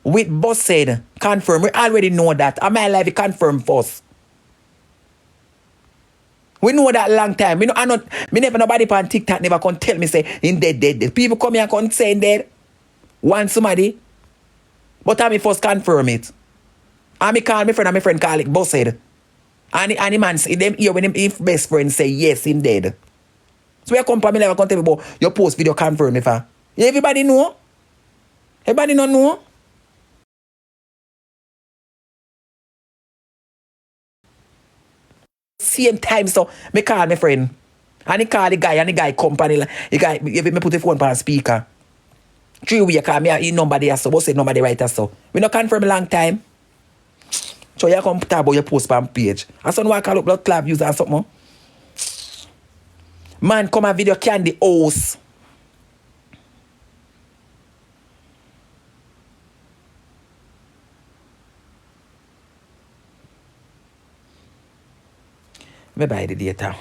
with Bossed. Confirm. We already know that. Am I live confirm first? We know that long time. Me never nobody on TikTok never can tell me say in dead. People come here and can say in dead. Want somebody. But I me first confirm it. I me call my friend and my friend call it Bossed. And the man say them here when him if best friend say yes, him dead. So we come for me never can tell me about your post video confirm if everybody know? Everybody not know? Same time, so me call my friend. And he call the guy company. The guy, if me put the phone on speaker. 3 weeks, call me, he number there, so, say number there right so. We not confirm a long time. So you come talk about your post on page. And so I call up blood club user and something. Man, come and video candy house. Me buy the data.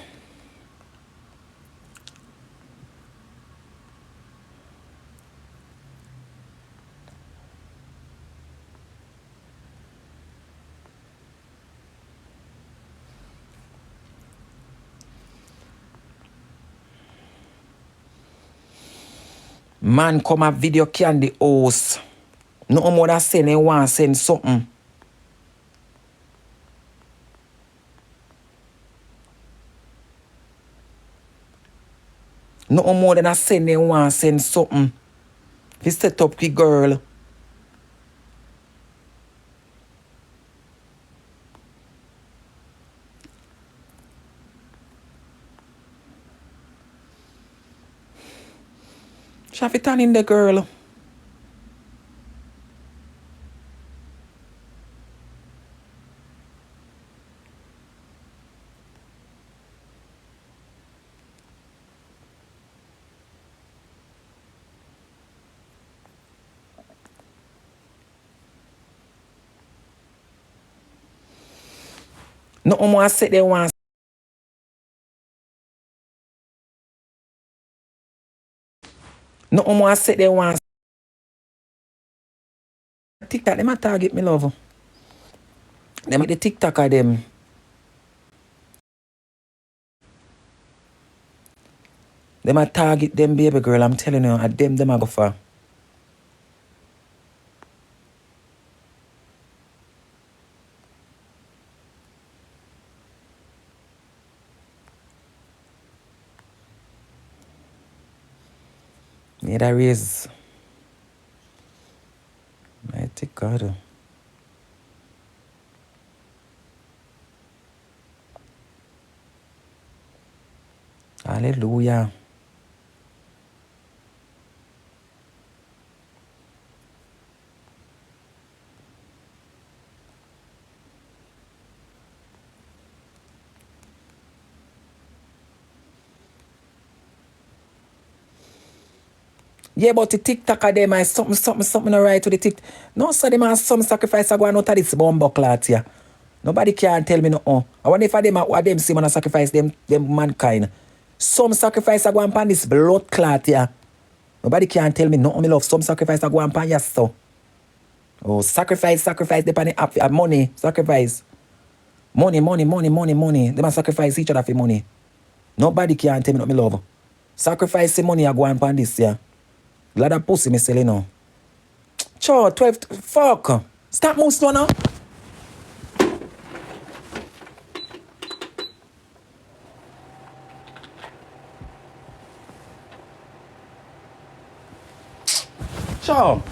Man come and video candy house. No more than send want send something. No more than I send want send something. He set up the girl. She have to turn in the girl. No more set they want. No more set they want. TikTok, them a target me love. Them the TikTok of them. Them a target them baby girl, I'm telling you, at them a go for. Yeah, that raise. I take God. Hallelujah. Yeah, but the TikTok of them is something alright with the TikTok. No, so them has some sacrifice I go out of this bomb clot here. Nobody can tell me no. I wonder if them see man sacrifice them mankind. Some sacrifice I go on this blood clot here. Nobody can tell me no. Me love some sacrifice I go on yes so. Oh, sacrifice depending on money, sacrifice. Money. They must sacrifice each other for money. Nobody can tell me not me love. Sacrifice the money I go on this, yeah. Glad that pussy me selling now. Cho, 12, fuck. Stop most one now. Cho.